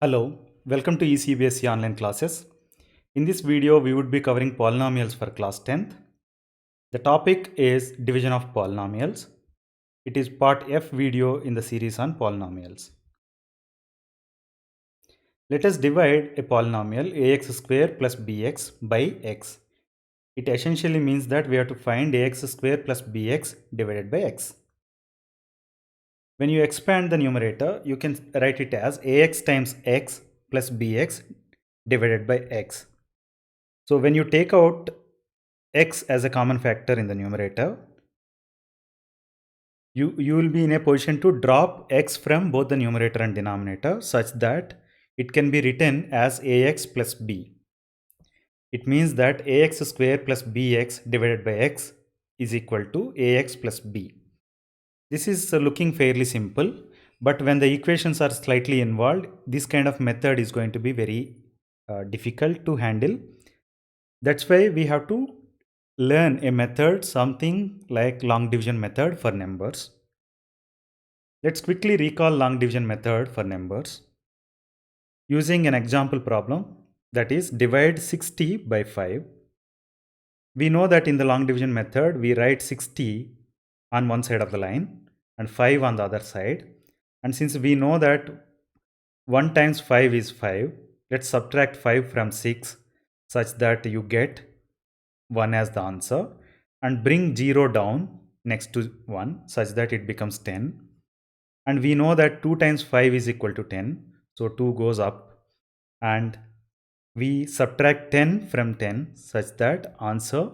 Hello, welcome to ECBSE online classes. In this video, we would be covering polynomials for class 10th. The topic is division of polynomials. It is part F video in the series on polynomials. Let us divide a polynomial ax square plus bx by x. It essentially means that we have to find ax square plus bx divided by x. When you expand the numerator, you can write it as ax times x plus bx divided by x. So when you take out x as a common factor in the numerator, you will be in a position to drop x from both the numerator and denominator such that it can be written as ax plus b. It means that ax square plus bx divided by x is equal to ax plus b. This is looking fairly simple, but when the equations are slightly involved, this kind of method is going to be very difficult to handle. That's why we have to learn a method, something like long division method for numbers. Let's quickly recall long division method for numbers. Using an example problem, that is divide 60 by 5. We know that in the long division method, we write 60 on one side of the line and 5 on the other side. And since we know that 1 times 5 is 5, let's subtract 5 from 6 such that you get 1 as the answer, and bring 0 down next to 1 such that it becomes 10. And we know that 2 times 5 is equal to 10. So 2 goes up and we subtract 10 from 10 such that answer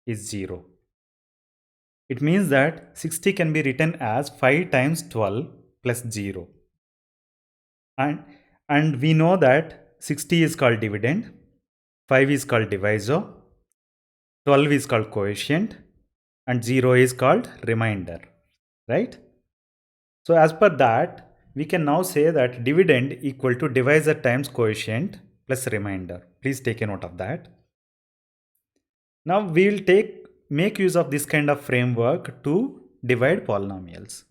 is 0. It means that 60 can be written as 5 times 12 plus 0. And we know that 60 is called dividend, 5 is called divisor, 12 is called quotient, and 0 is called remainder, right? So as per that, we can now say that dividend equal to divisor times quotient plus remainder. Please take a note of that. Now we will make use of this kind of framework to divide polynomials.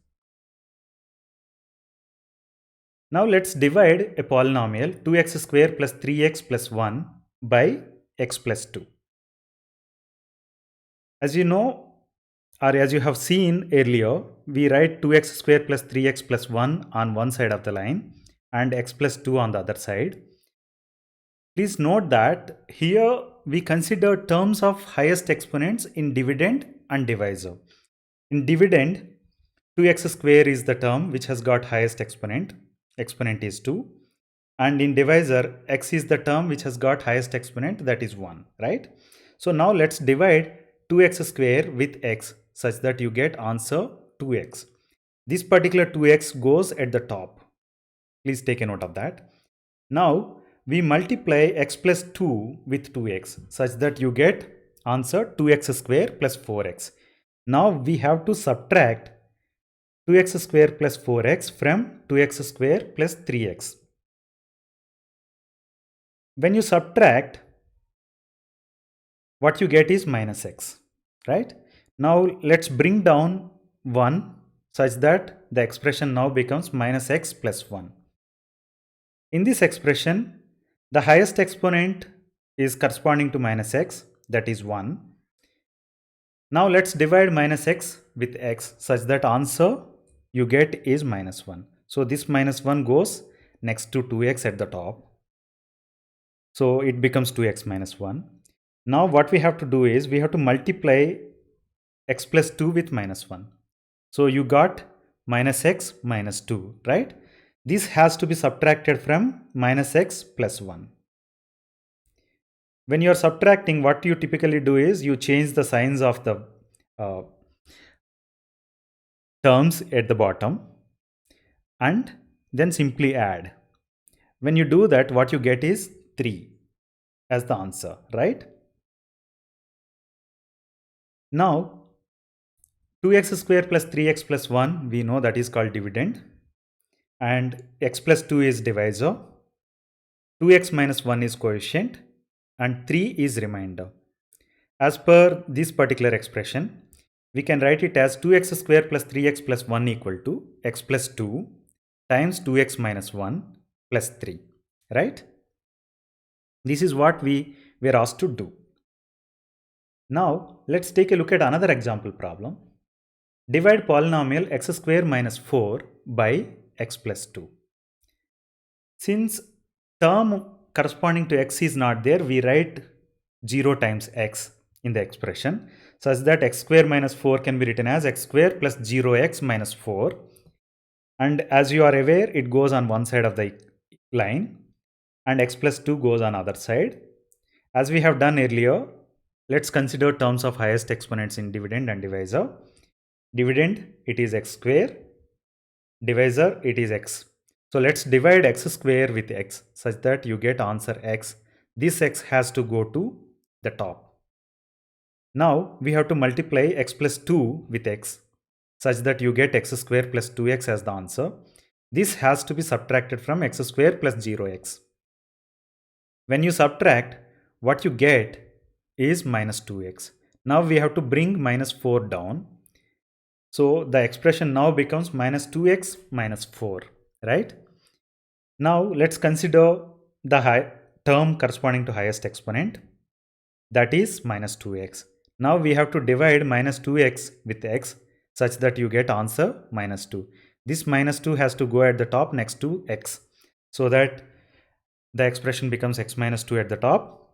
Now let's divide a polynomial 2x square plus 3x plus 1 by x plus 2. As you know, or as you have seen earlier, we write 2x square plus 3x plus 1 on one side of the line and x plus 2 on the other side. Please note that here we consider terms of highest exponents in dividend and divisor. In dividend, 2x square is the term which has got highest exponent is 2, and in divisor x is the term which has got highest exponent, that is 1, right? So now let's divide 2x square with x such that you get answer 2x. This particular 2x goes at the top. Please take a note of that. Now we multiply x plus 2 with 2x such that you get answer 2x square plus 4x. Now we have to subtract 2x square plus 4x from 2x square plus 3x. When you subtract, what you get is minus x, right? Now let's bring down 1 such that the expression now becomes minus x plus 1. In this expression, the highest exponent is corresponding to minus x, that is 1. Now let's divide minus x with x such that answer you get is minus 1. So this minus 1 goes next to 2x at the top. So it becomes 2x minus 1. Now what we have to do is we have to multiply x plus 2 with minus 1. So you got minus x minus 2, right? This has to be subtracted from minus x plus 1. When you are subtracting, what you typically do is you change the signs of the terms at the bottom and then simply add. When you do that, what you get is 3 as the answer, right? Now 2x square plus 3x plus 1, we know that is called dividend, and x plus 2 is divisor, 2x minus 1 is quotient, and 3 is remainder. As per this particular expression, we can write it as 2x square plus 3x plus 1 equal to x plus 2 times 2x minus 1 plus 3. right? This is what we were asked to do. Now let's take a look at another example problem. Divide polynomial x square minus 4 by x plus 2. Since term corresponding to x is not there, we write 0 times x in the expression such that x square minus 4 can be written as x square plus 0x minus 4. And as you are aware, it goes on one side of the line and x plus 2 goes on other side. As we have done earlier, let's consider terms of highest exponents in dividend and divisor. Dividend, it is x square. Divisor, it is x. So let's divide x square with x such that you get answer x. This x has to go to the top. Now we have to multiply x plus 2 with x such that you get x square plus 2x as the answer. This has to be subtracted from x square plus 0x. When you subtract, what you get is minus 2x. Now we have to bring minus 4 down. So the expression now becomes minus 2x minus 4, right? Now let's consider the term corresponding to highest exponent, that is minus 2x. Now we have to divide minus 2x with x such that you get answer minus 2. This minus 2 has to go at the top next to x so that the expression becomes x minus 2 at the top.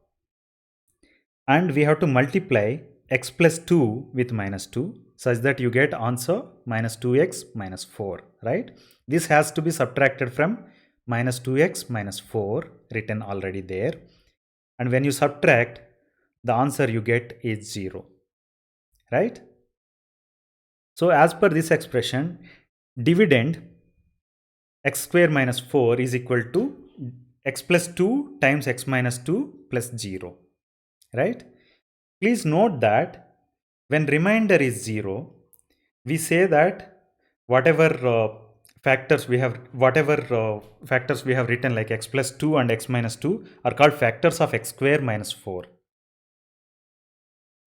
And we have to multiply x plus 2 with minus 2 such that you get answer minus 2x minus 4, right? This has to be subtracted from minus 2x minus 4 written already there. And when you subtract, the answer you get is 0, right? So as per this expression, dividend x square minus 4 is equal to x plus 2 times x minus 2 plus 0, right? Please note that when remainder is 0, we say that whatever factors we have written like x plus 2 and x minus 2 are called factors of x square minus 4.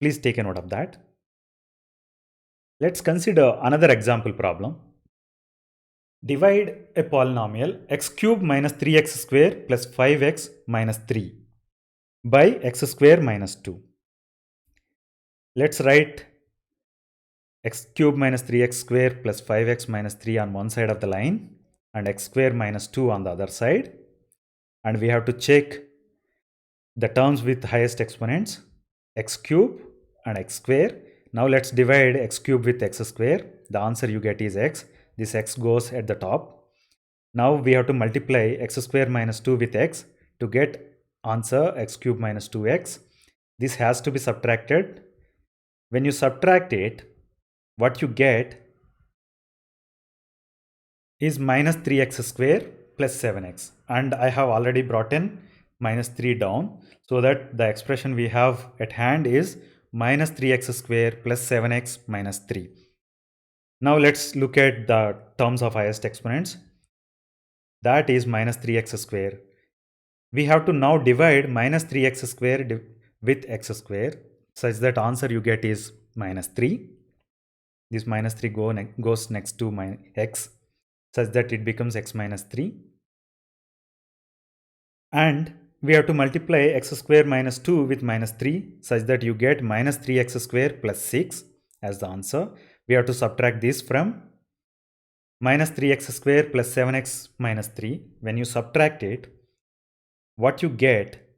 Please take a note of that. Let's consider another example problem. Divide a polynomial x cube minus 3x square plus 5x minus 3 by x square minus 2. Let's write x cube minus 3x square plus 5x minus 3 on one side of the line and x square minus 2 on the other side. And we have to check the terms with highest exponents, x cube and x square. Now let's divide x cube with x square. The answer you get is x. This x goes at the top. Now we have to multiply x square minus 2 with x to get answer x cube minus 2x. This has to be subtracted. When you subtract it, what you get is minus 3x square plus 7x. And I have already brought in minus 3 down so that the expression we have at hand is minus 3x square plus 7x minus 3. Now let's look at the terms of highest exponents. That is minus 3x square. We have to now divide minus 3x square with x square such that answer you get is minus 3. This minus 3 goes next to x such that it becomes x minus 3. And we have to multiply x square minus 2 with minus 3 such that you get minus 3x square plus 6 as the answer. We have to subtract this from minus 3x square plus 7x minus 3. When you subtract it, what you get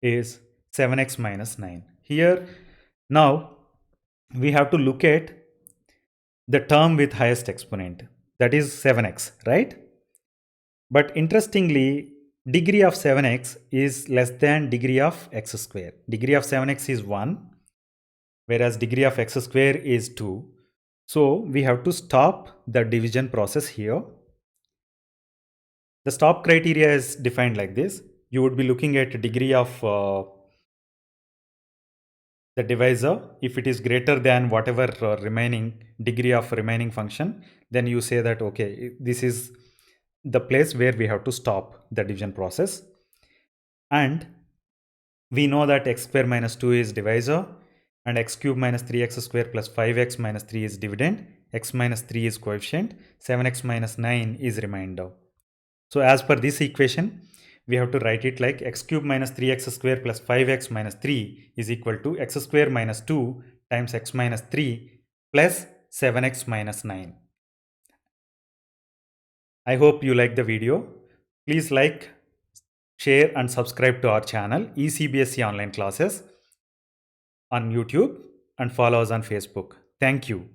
is 7x minus 9. Here, now we have to look at the term with highest exponent, that is 7x, right? But interestingly, degree of 7x is less than degree of x square. Degree of 7x is 1, whereas degree of x square is 2. So we have to stop the division process here. The stop criteria is defined like this. You would be looking at degree of the divisor. If it is greater than whatever remaining degree of remaining function, then you say that, okay, this is the place where we have to stop the division process. And we know that x square minus 2 is divisor and x cube minus 3x square plus 5x minus 3 is dividend, x minus 3 is coefficient, 7x minus 9 is remainder. So as per this equation, we have to write it like x cube minus 3x square plus 5x minus 3 is equal to x square minus 2 times x minus 3 plus 7x minus 9. I hope you like the video. Please like, share and subscribe to our channel eCBSE Online Classes on YouTube and follow us on Facebook. Thank you.